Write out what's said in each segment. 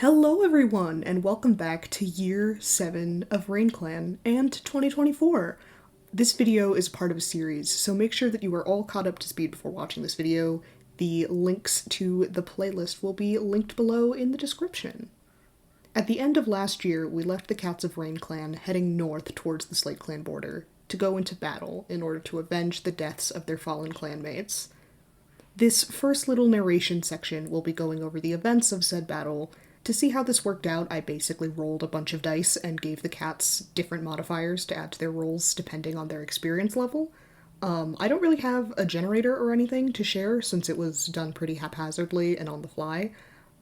Hello everyone, and welcome back to Year 7 of Rainclan and 2024. This video is part of a series, so make sure that you are all caught up to speed before watching this video. The links to the playlist will be linked below in the description. At the end of last year, we left the Cats of Rainclan heading north towards the Slate Clan border to go into battle in order to avenge the deaths of their fallen clanmates. This first little narration section will be going over the events of said battle. To see how this worked out, I basically rolled a bunch of dice and gave the cats different modifiers to add to their rolls depending on their experience level. I don't really have a generator or anything to share since it was done pretty haphazardly and on the fly.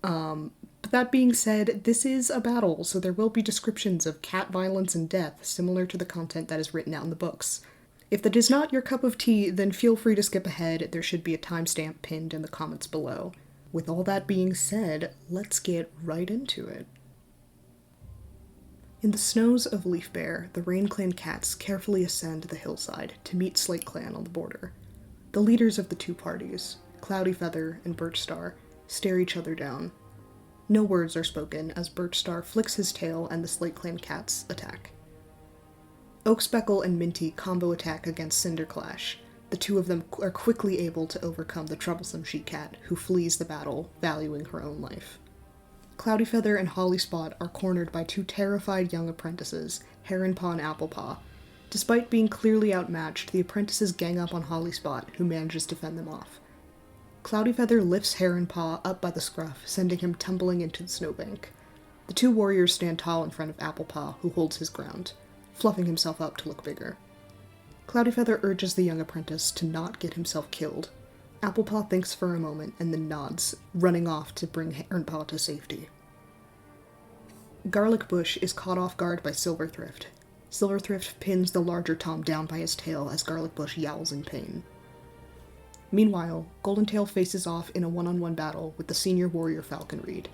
But that being said, this is a battle, so there will be descriptions of cat violence and death similar to the content that is written out in the books. If that is not your cup of tea, then feel free to skip ahead. There should be a timestamp pinned in the comments below. With all that being said, let's get right into it. In the snows of Leafbear, the Rainclan cats carefully ascend the hillside to meet Slate Clan on the border. The leaders of the two parties, Cloudyfeather and Birchstar, stare each other down. No words are spoken as Birchstar flicks his tail and the Slate Clan cats attack. Oakspeckle and Minty combo attack against Cinderclash. The two of them are quickly able to overcome the troublesome she-cat, who flees the battle, valuing her own life. Cloudyfeather and Hollyspot are cornered by two terrified young apprentices, Heronpaw and Applepaw. Despite being clearly outmatched, the apprentices gang up on Hollyspot, who manages to fend them off. Cloudyfeather lifts Heronpaw up by the scruff, sending him tumbling into the snowbank. The two warriors stand tall in front of Applepaw, who holds his ground, fluffing himself up to look bigger. Cloudyfeather urges the young apprentice to not get himself killed. Applepaw thinks for a moment and then nods, running off to bring Heronpaw to safety. Garlic Bush is caught off guard by Silverthrift. Silverthrift pins the larger Tom down by his tail as Garlic Bush yowls in pain. Meanwhile, Goldentail faces off in a one-on-one battle with the senior warrior Falconreed.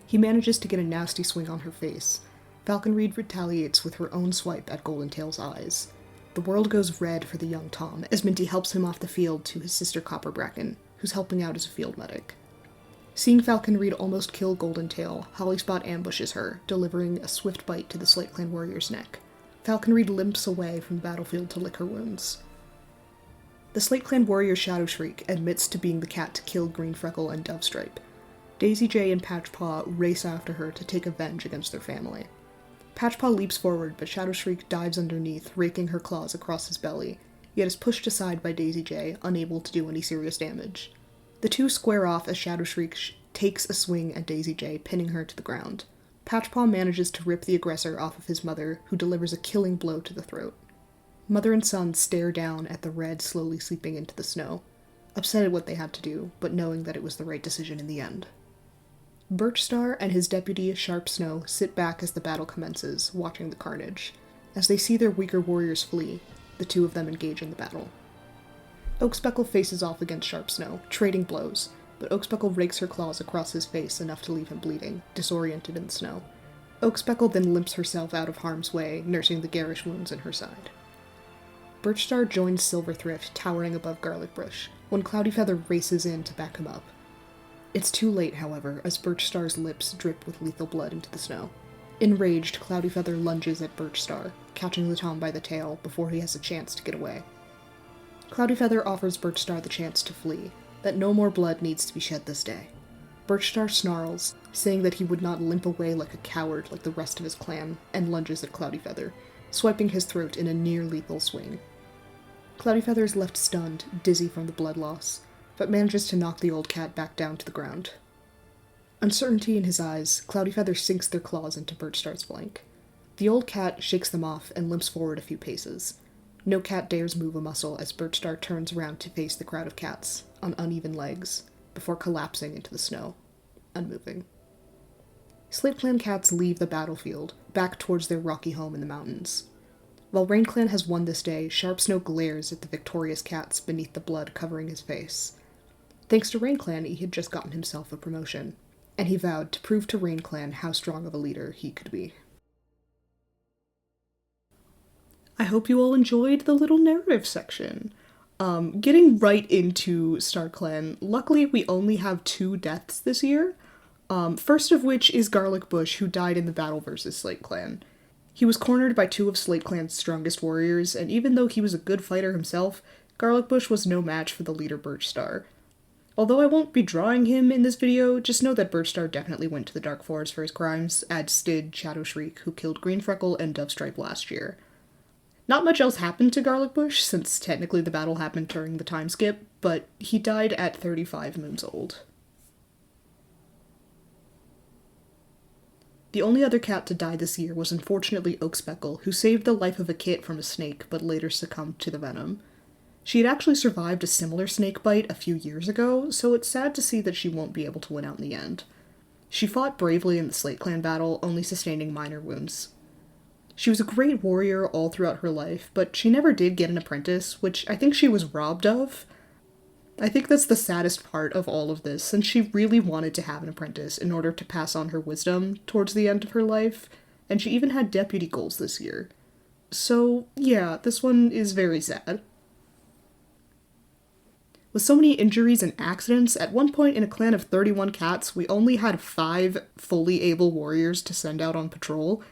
He manages to get a nasty swing on her face. Falconreed retaliates with her own swipe at Goldentail's eyes. The world goes red for the young Tom as Minty helps him off the field to his sister Copperbracken, who's helping out as a field medic. Seeing Falconreed almost kill Goldentail, Hollyspot ambushes her, delivering a swift bite to the Slate Clan warrior's neck. Falconreed limps away from the battlefield to lick her wounds. The Slate Clan warrior Shadowshriek admits to being the cat to kill Greenfreckle and Dovestripe. Daisy J and Patchpaw race after her to take revenge against their family. Patchpaw leaps forward, but Shadowshriek dives underneath, raking her claws across his belly, yet is pushed aside by Daisy J, unable to do any serious damage. The two square off as Shadowshriek takes a swing at Daisy J, pinning her to the ground. Patchpaw manages to rip the aggressor off of his mother, who delivers a killing blow to the throat. Mother and son stare down at the red slowly seeping into the snow, upset at what they had to do, but knowing that it was the right decision in the end. Birchstar and his deputy, Sharp Snow, sit back as the battle commences, watching the carnage. As they see their weaker warriors flee, the two of them engage in the battle. Oakspeckle faces off against Sharp Snow, trading blows, but Oakspeckle rakes her claws across his face enough to leave him bleeding, disoriented in the snow. Oakspeckle then limps herself out of harm's way, nursing the garish wounds in her side. Birchstar joins Silverthrift, towering above Garlic Bush, when Cloudyfeather races in to back him up. It's too late, however, as Birchstar's lips drip with lethal blood into the snow. Enraged, Cloudyfeather lunges at Birchstar, catching the Tom by the tail before he has a chance to get away. Cloudyfeather offers Birchstar the chance to flee, that no more blood needs to be shed this day. Birchstar snarls, saying that he would not limp away like a coward like the rest of his clan, and lunges at Cloudyfeather, swiping his throat in a near-lethal swing. Cloudyfeather is left stunned, dizzy from the blood loss, but manages to knock the old cat back down to the ground. Uncertainty in his eyes, Cloudyfeather sinks their claws into Birchstar's flank. The old cat shakes them off and limps forward a few paces. No cat dares move a muscle as Birchstar turns around to face the crowd of cats, on uneven legs, before collapsing into the snow, unmoving. Slate Clan cats leave the battlefield, back towards their rocky home in the mountains. While Rainclan has won this day, Sharp Snow glares at the victorious cats beneath the blood covering his face. Thanks to Rainclan, he had just gotten himself a promotion, and he vowed to prove to Rainclan how strong of a leader he could be. I hope you all enjoyed the little narrative section. Getting right into Starclan, luckily we only have 2 deaths this year, First of which is Garlic Bush, who died in the battle versus Clan. He was cornered by two of Clan's strongest warriors, and even though he was a good fighter himself, Garlic Bush was no match for the leader Birchstar. Although I won't be drawing him in this video, just know that Birchstar definitely went to the Dark Forest for his crimes, as did Shadowshriek, who killed Greenfreckle and Dovestripe last year. Not much else happened to Garlic Bush, since technically the battle happened during the time skip, but he died at 35 moons old. The only other cat to die this year was unfortunately Oakspeckle, who saved the life of a kit from a snake but later succumbed to the venom. She had actually survived a similar snake bite a few years ago, so it's sad to see that she won't be able to win out in the end. She fought bravely in the Slate Clan battle, only sustaining minor wounds. She was a great warrior all throughout her life, but she never did get an apprentice, which I think she was robbed of. I think that's the saddest part of all of this, since she really wanted to have an apprentice in order to pass on her wisdom towards the end of her life, and she even had deputy goals this year. So, yeah, this one is very sad. With so many injuries and accidents, at one point in a clan of 31 cats, we only had 5 fully able warriors to send out on patrol.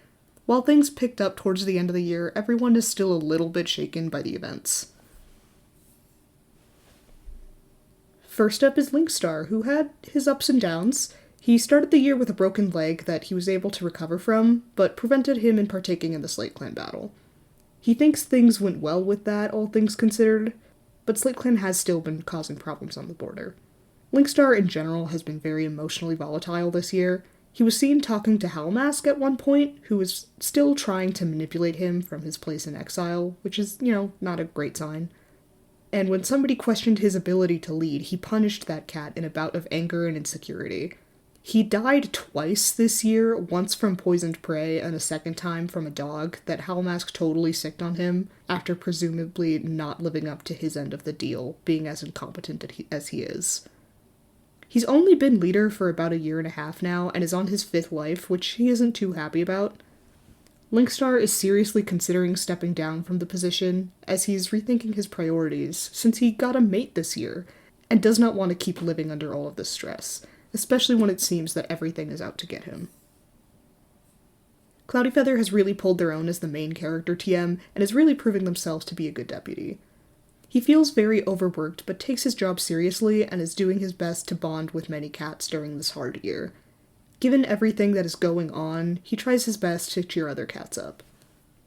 While things picked up towards the end of the year, everyone is still a little bit shaken by the events. First up is Linkstar, who had his ups and downs. He started the year with a broken leg that he was able to recover from, but prevented him in partaking in the Slate Clan battle. He thinks things went well with that, all things considered, but Slate Clan has still been causing problems on the border. Linkstar in general has been very emotionally volatile this year. He was seen talking to Howlmask at one point, who was still trying to manipulate him from his place in exile, which is, not a great sign. And when somebody questioned his ability to lead, he punished that cat in a bout of anger and insecurity. He died twice this year, once from poisoned prey and a second time from a dog that Howlmask totally sicked on him, after presumably not living up to his end of the deal, being as incompetent as he is. He's only been leader for about a year and a half now, and is on his 5th life, which he isn't too happy about. Linkstar is seriously considering stepping down from the position, as he's rethinking his priorities, since he got a mate this year, and does not want to keep living under all of this stress, especially when it seems that everything is out to get him. Cloudyfeather has really pulled their own as the main character TM, and is really proving themselves to be a good deputy. He feels very overworked, but takes his job seriously, and is doing his best to bond with many cats during this hard year. Given everything that is going on, he tries his best to cheer other cats up.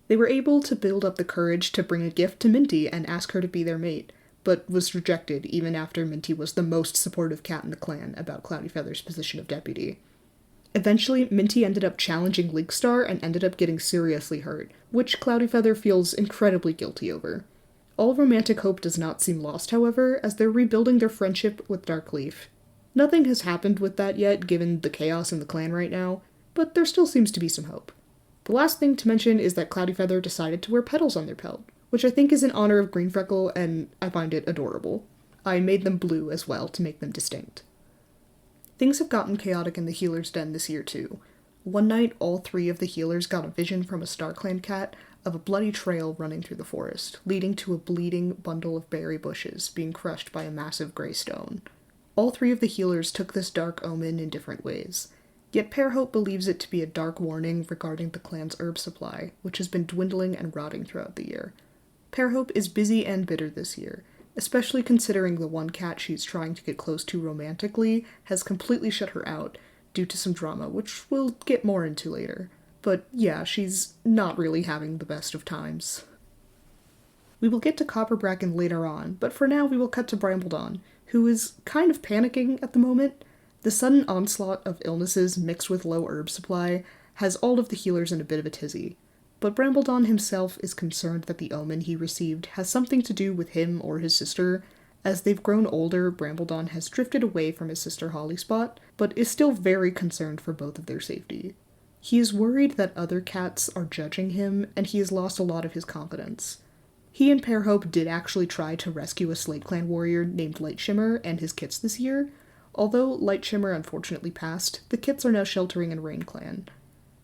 They were able to build up the courage to bring a gift to Minty and ask her to be their mate, but was rejected even after Minty was the most supportive cat in the clan about Cloudyfeather's position of deputy. Eventually, Minty ended up challenging Linkstar and ended up getting seriously hurt, which Cloudyfeather feels incredibly guilty over. All romantic hope does not seem lost, however, as they're rebuilding their friendship with Darkleaf. Nothing has happened with that yet, given the chaos in the clan right now, but there still seems to be some hope. The last thing to mention is that Cloudyfeather decided to wear petals on their pelt, which I think is in honor of Greenfreckle, and I find it adorable. I made them blue as well to make them distinct. Things have gotten chaotic in the healer's den this year too. One night, all 3 of the healers got a vision from a Starclan cat of a bloody trail running through the forest, leading to a bleeding bundle of berry bushes being crushed by a massive grey stone. All 3 of the healers took this dark omen in different ways, yet Pearhope believes it to be a dark warning regarding the clan's herb supply, which has been dwindling and rotting throughout the year. Pearhope is busy and bitter this year, especially considering the one cat she's trying to get close to romantically has completely shut her out due to some drama, which we'll get more into later. But yeah, she's not really having the best of times. We will get to Copperbracken later on, but for now we will cut to Brambledon, who is kind of panicking at the moment. The sudden onslaught of illnesses mixed with low herb supply has all of the healers in a bit of a tizzy, but Brambledon himself is concerned that the omen he received has something to do with him or his sister. As they've grown older, Brambledon has drifted away from his sister Hollyspot, but is still very concerned for both of their safety. He is worried that other cats are judging him, and he has lost a lot of his confidence. He and Pearhope did actually try to rescue a Slate Clan warrior named Lightshimmer and his kits this year. Although Lightshimmer unfortunately passed, the kits are now sheltering in Rainclan.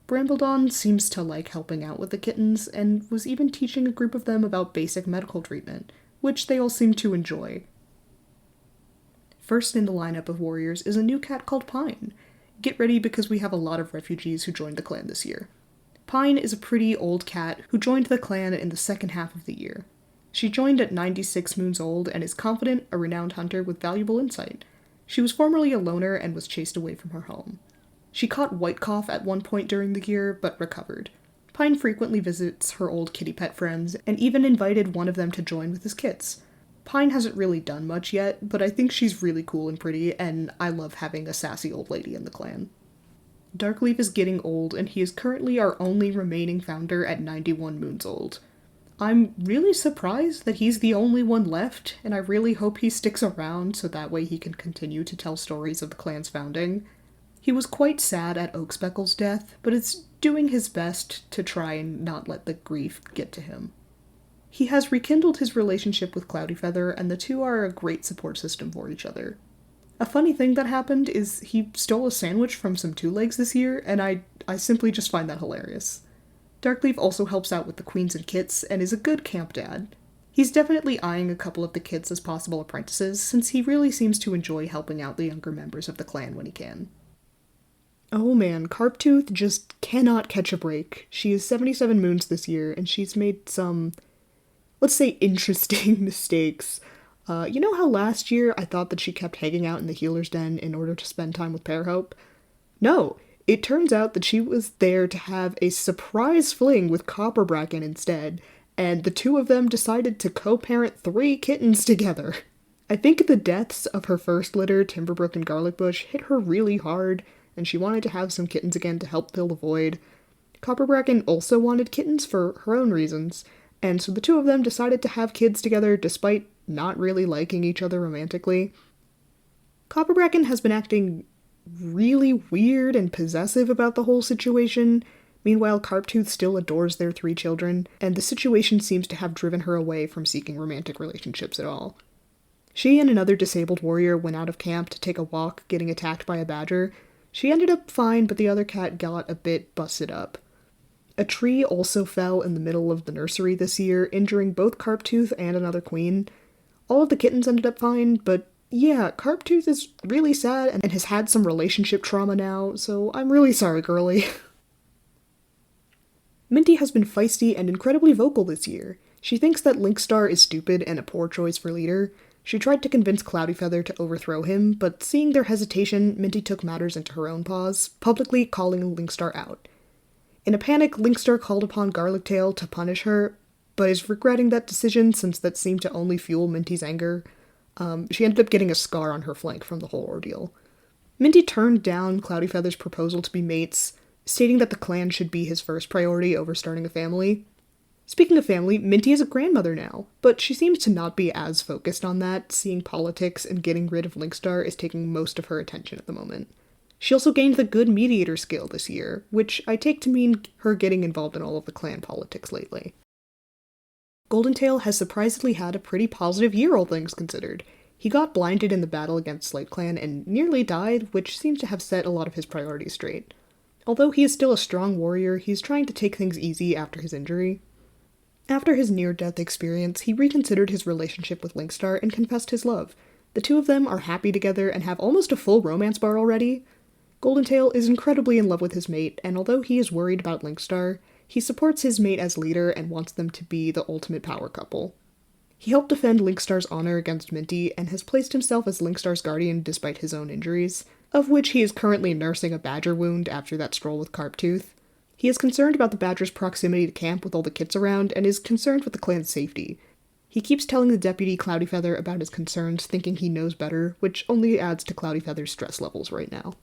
Brambledon seems to like helping out with the kittens, and was even teaching a group of them about basic medical treatment, which they all seem to enjoy. First in the lineup of warriors is a new cat called Pine. get ready because we have a lot of refugees who joined the clan this year. Pine is a pretty old cat who joined the clan in the second half of the year. She joined at 96 moons old and is confident, a renowned hunter with valuable insight. She was formerly a loner and was chased away from her home. She caught white cough at one point during the year, but recovered. Pine frequently visits her old kitty pet friends, and even invited one of them to join with his kits. Pine hasn't really done much yet, but I think she's really cool and pretty, and I love having a sassy old lady in the clan. Darkleaf is getting old, and he is currently our only remaining founder at 91 moons old. I'm really surprised that he's the only one left, and I really hope he sticks around so that way he can continue to tell stories of the clan's founding. He was quite sad at Oakspeckle's death, but is doing his best to try and not let the grief get to him. He has rekindled his relationship with Cloudyfeather, and the two are a great support system for each other. A funny thing that happened is he stole a sandwich from some two-legs this year, and I simply just find that hilarious. Darkleaf also helps out with the queens and kits, and is a good camp dad. He's definitely eyeing a couple of the kits as possible apprentices, since he really seems to enjoy helping out the younger members of the clan when he can. Oh man, Carptooth just cannot catch a break. She is 77 moons this year, and she's made some, let's say, interesting mistakes. You know how last year I thought that she kept hanging out in the healer's den in order to spend time with Pearhope? No, it turns out that she was there to have a surprise fling with Copperbracken instead, and the two of them decided to co-parent 3 kittens together. I think the deaths of her first litter, Timberbrook and Garlicbush, hit her really hard, and she wanted to have some kittens again to help fill the void. Copperbracken also wanted kittens for her own reasons, and so the two of them decided to have kids together despite not really liking each other romantically. Copperbracken has been acting really weird and possessive about the whole situation. Meanwhile, Carptooth still adores their 3 children, and the situation seems to have driven her away from seeking romantic relationships at all. She and another disabled warrior went out of camp to take a walk, getting attacked by a badger. She ended up fine, but the other cat got a bit busted up. A tree also fell in the middle of the nursery this year, injuring both Carptooth and another queen. All of the kittens ended up fine, but yeah, Carptooth is really sad and has had some relationship trauma now, so I'm really sorry, girlie. Minty has been feisty and incredibly vocal this year. She thinks that Linkstar is stupid and a poor choice for leader. She tried to convince Cloudyfeather to overthrow him, but seeing their hesitation, Minty took matters into her own paws, publicly calling Linkstar out. In a panic, Linkstar called upon Garlictail to punish her, but is regretting that decision since that seemed to only fuel Minty's anger. She ended up getting a scar on her flank from the whole ordeal. Minty turned down Cloudyfeather's proposal to be mates, stating that the clan should be his first priority over starting a family. Speaking of family, Minty is a grandmother now, but she seems to not be as focused on that, seeing politics and getting rid of Linkstar is taking most of her attention at the moment. She also gained the good mediator skill this year, which I take to mean her getting involved in all of the clan politics lately. Goldentail has surprisingly had a pretty positive year, all things considered. He got blinded in the battle against Slightclan and nearly died, which seems to have set a lot of his priorities straight. Although he is still a strong warrior, he's trying to take things easy after his injury. After his near-death experience, he reconsidered his relationship with Linkstar and confessed his love. The two of them are happy together and have almost a full romance bar already. Goldentail is incredibly in love with his mate, and although he is worried about Linkstar, he supports his mate as leader and wants them to be the ultimate power couple. He helped defend Linkstar's honor against Minty and has placed himself as Linkstar's guardian despite his own injuries, of which he is currently nursing a badger wound after that stroll with Carptooth. He is concerned about the badger's proximity to camp with all the kits around, and is concerned with the clan's safety. He keeps telling the deputy Cloudyfeather about his concerns, thinking he knows better, which only adds to Cloudyfeather's stress levels right now.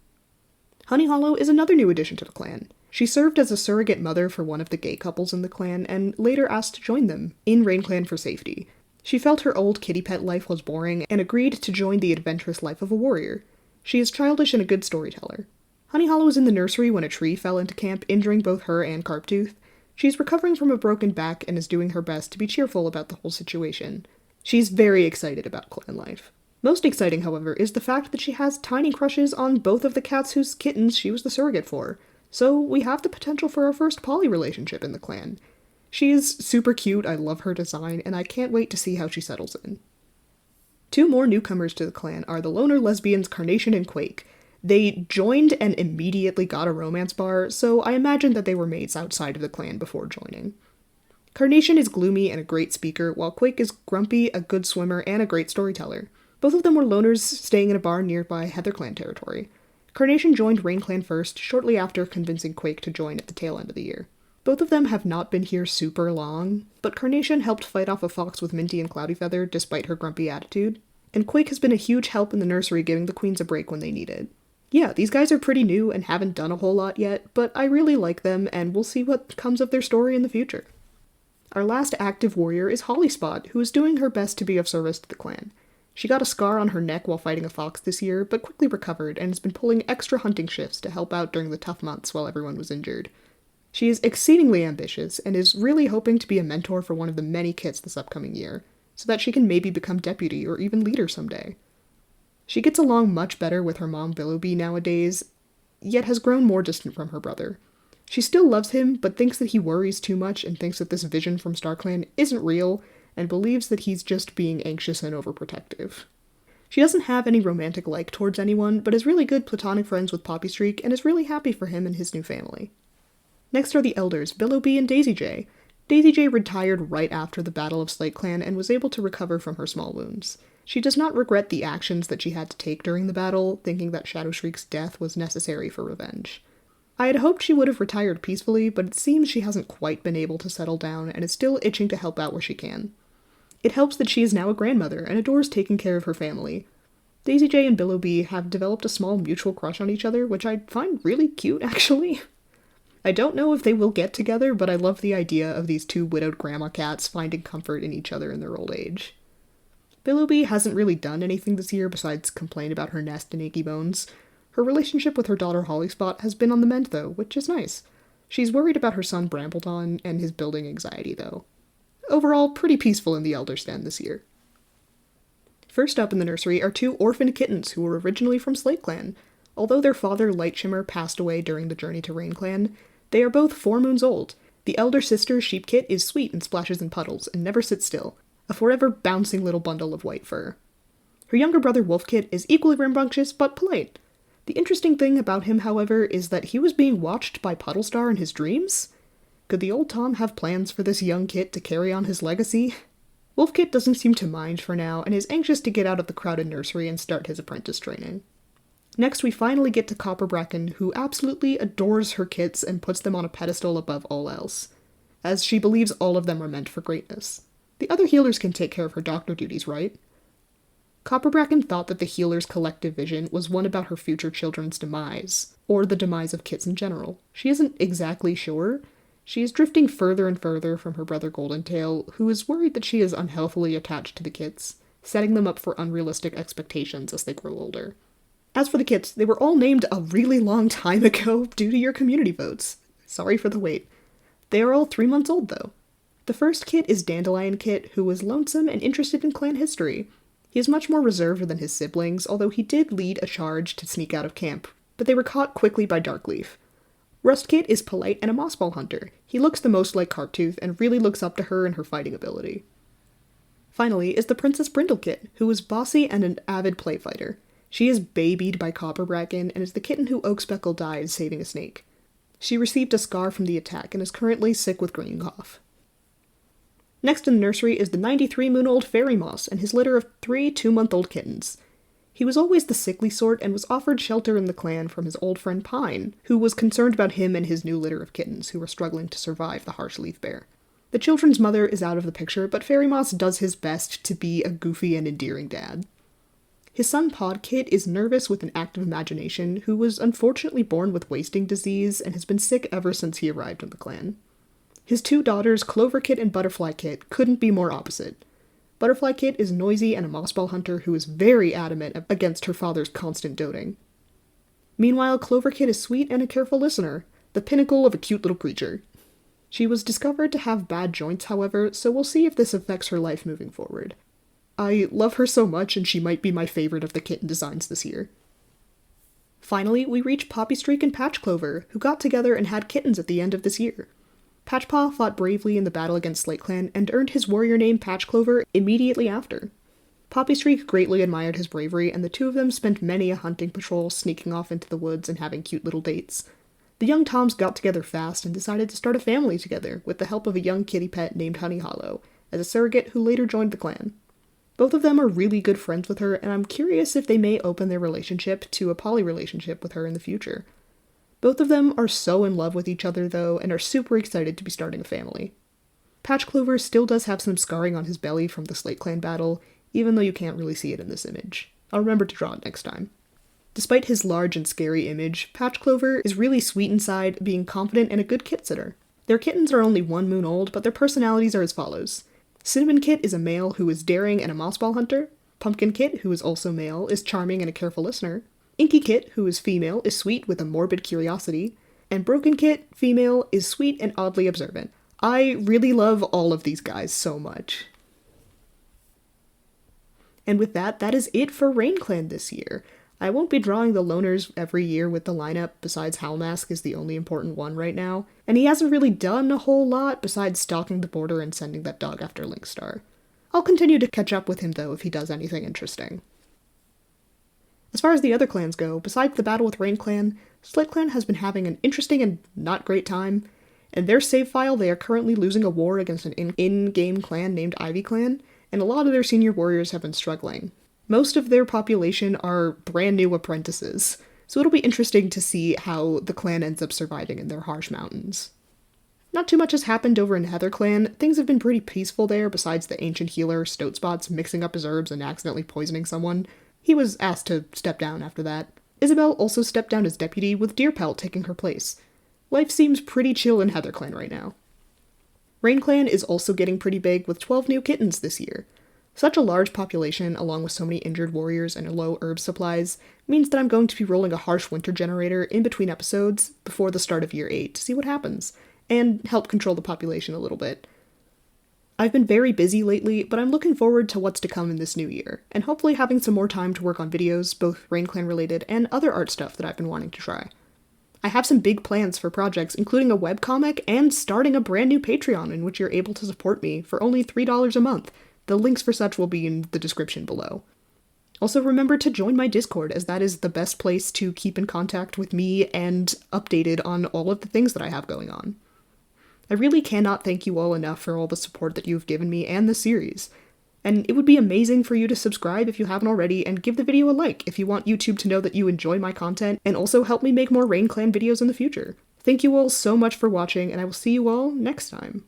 Honeyhollow is another new addition to the clan. She served as a surrogate mother for one of the gay couples in the clan, and later asked to join them, in Rainclan for safety. She felt her old kitty pet life was boring, and agreed to join the adventurous life of a warrior. She is childish and a good storyteller. Honeyhollow was in the nursery when a tree fell into camp, injuring both her and Carptooth. She's recovering from a broken back and is doing her best to be cheerful about the whole situation. She's very excited about clan life. Most exciting, however, is the fact that she has tiny crushes on both of the cats whose kittens she was the surrogate for. So we have the potential for our first poly relationship in the clan. She is super cute, I love her design, and I can't wait to see how she settles in. 2 more newcomers to the clan are the loner lesbians Carnation and Quake. They joined and immediately got a romance bar, so I imagine that they were mates outside of the clan before joining. Carnation is gloomy and a great speaker, while Quake is grumpy, a good swimmer, and a great storyteller. Both of them were loners staying in a bar nearby Heatherclan territory. Carnation joined Rainclan first, shortly after convincing Quake to join at the tail end of the year. Both of them have not been here super long, but Carnation helped fight off a fox with Minty and Cloudyfeather despite her grumpy attitude, and Quake has been a huge help in the nursery giving the queens a break when they need it. Yeah, these guys are pretty new and haven't done a whole lot yet, but I really like them and we'll see what comes of their story in the future. Our last active warrior is Hollyspot, who is doing her best to be of service to the clan. She got a scar on her neck while fighting a fox this year, but quickly recovered and has been pulling extra hunting shifts to help out during the tough months while everyone was injured. She is exceedingly ambitious and is really hoping to be a mentor for one of the many kits this upcoming year, so that she can maybe become deputy or even leader someday. She gets along much better with her mom Billowbee nowadays, yet has grown more distant from her brother. She still loves him, but thinks that he worries too much and thinks that this vision from Starclan isn't real, and believes that he's just being anxious and overprotective. She doesn't have any romantic like towards anyone, but is really good platonic friends with Poppy Streak and is really happy for him and his new family. Next are the elders, Billowbee and Daisy J. Daisy J retired right after the Battle of SlateClan and was able to recover from her small wounds. She does not regret the actions that she had to take during the battle, thinking that Shadowshriek's death was necessary for revenge. I had hoped she would have retired peacefully, but it seems she hasn't quite been able to settle down and is still itching to help out where she can. It helps that she is now a grandmother and adores taking care of her family. Daisy J and Billowbee have developed a small mutual crush on each other, which I find really cute, actually. I don't know if they will get together, but I love the idea of these two widowed grandma cats finding comfort in each other in their old age. Billowbee hasn't really done anything this year besides complain about her nest and achy bones. Her relationship with her daughter Hollyspot has been on the mend though, which is nice. She's worried about her son Brambledon and his building anxiety though. Overall, pretty peaceful in the Elder's Den this year. First up in the nursery are two orphaned kittens who were originally from SlateClan. Although their father Lightshimmer passed away during the journey to Rainclan, they are both 4 moons old. The elder sister Sheepkit is sweet and splashes in puddles and never sits still, a forever bouncing little bundle of white fur. Her younger brother Wolfkit is equally rambunctious but polite. The interesting thing about him, however, is that he was being watched by Puddlestar in his dreams? Could the old Tom have plans for this young kit to carry on his legacy? Wolfkit doesn't seem to mind for now and is anxious to get out of the crowded nursery and start his apprentice training. Next, we finally get to Copperbracken, who absolutely adores her kits and puts them on a pedestal above all else, as she believes all of them are meant for greatness. The other healers can take care of her doctor duties, right? Copperbracken thought that the healer's collective vision was one about her future children's demise, or the demise of kits in general. She isn't exactly sure. She is drifting further and further from her brother Goldentail, who is worried that she is unhealthily attached to the kits, setting them up for unrealistic expectations as they grow older. As for the kits, they were all named a really long time ago due to your community votes. Sorry for the wait. They are all 3 months old, though. The first kit is Dandelion Kit, who was lonesome and interested in clan history. He is much more reserved than his siblings, although he did lead a charge to sneak out of camp, but they were caught quickly by Darkleaf. Rustkit is polite and a mossball hunter. He looks the most like Carptooth and really looks up to her and her fighting ability. Finally is the Princess Brindlekit, who is bossy and an avid play fighter. She is babied by Copperbracken and is the kitten who Oakspeckle died saving a snake. She received a scar from the attack and is currently sick with green cough. Next in the nursery is the 93-moon-old Fairy Moss and his litter of 3 2-month-old kittens. He was always the sickly sort and was offered shelter in the clan from his old friend Pine, who was concerned about him and his new litter of kittens who were struggling to survive the harsh leaf bear. The children's mother is out of the picture, but Fairy Moss does his best to be a goofy and endearing dad. His son Podkit is nervous with an active imagination, who was unfortunately born with wasting disease and has been sick ever since he arrived in the clan. His 2 daughters, Cloverkit and Butterflykit, couldn't be more opposite. Butterflykit is noisy and a mossball hunter who is very adamant against her father's constant doting. Meanwhile, Cloverkit is sweet and a careful listener, the pinnacle of a cute little creature. She was discovered to have bad joints, however, so we'll see if this affects her life moving forward. I love her so much, and she might be my favorite of the kitten designs this year. Finally, we reach Poppy Streak and Patchclover, who got together and had kittens at the end of this year. Patchpaw fought bravely in the battle against SlateClan and earned his warrior name Patchclover immediately after. Poppystreak greatly admired his bravery, and the two of them spent many a hunting patrol sneaking off into the woods and having cute little dates. The young Toms got together fast and decided to start a family together with the help of a young kitty pet named Honey Hollow, as a surrogate who later joined the clan. Both of them are really good friends with her, and I'm curious if they may open their relationship to a poly relationship with her in the future. Both of them are so in love with each other, though, and are super excited to be starting a family. Patch Clover still does have some scarring on his belly from the Slate Clan battle, even though you can't really see it in this image. I'll remember to draw it next time. Despite his large and scary image, Patch Clover is really sweet inside, being confident and a good kit sitter. Their kittens are only 1 moon old, but their personalities are as follows. Cinnamon Kit is a male who is daring and a mossball hunter. Pumpkin Kit, who is also male, is charming and a careful listener. Inky Kit, who is female, is sweet with a morbid curiosity. And Broken Kit, female, is sweet and oddly observant. I really love all of these guys so much. And with that is it for Rainclan this year. I won't be drawing the loners every year with the lineup, besides Howlmask is the only important one right now, and he hasn't really done a whole lot besides stalking the border and sending that dog after Linkstar. I'll continue to catch up with him though if he does anything interesting. As far as the other clans go, besides the battle with Rainclan, Slate Clan has been having an interesting and not great time. In their save file, they are currently losing a war against an in-game clan named Ivy Clan, and a lot of their senior warriors have been struggling. Most of their population are brand new apprentices, so it'll be interesting to see how the clan ends up surviving in their harsh mountains. Not too much has happened over in Heather Clan. Things have been pretty peaceful there, besides the ancient healer Stotespots mixing up his herbs and accidentally poisoning someone. He was asked to step down after that. Isabel also stepped down as deputy, with Deerpelt taking her place. Life seems pretty chill in Heather Clan right now. Rainclan is also getting pretty big, with 12 new kittens this year. Such a large population, along with so many injured warriors and low herb supplies, means that I'm going to be rolling a harsh winter generator in between episodes before the start of year 8 to see what happens, and help control the population a little bit. I've been very busy lately, but I'm looking forward to what's to come in this new year, and hopefully having some more time to work on videos, both Rainclan related and other art stuff that I've been wanting to try. I have some big plans for projects, including a webcomic and starting a brand new Patreon in which you're able to support me for only $3 a month. The links for such will be in the description below. Also remember to join my Discord, as that is the best place to keep in contact with me and updated on all of the things that I have going on. I really cannot thank you all enough for all the support that you've given me and the series. And it would be amazing for you to subscribe if you haven't already, and give the video a like if you want YouTube to know that you enjoy my content, and also help me make more Rainclan videos in the future. Thank you all so much for watching, and I will see you all next time.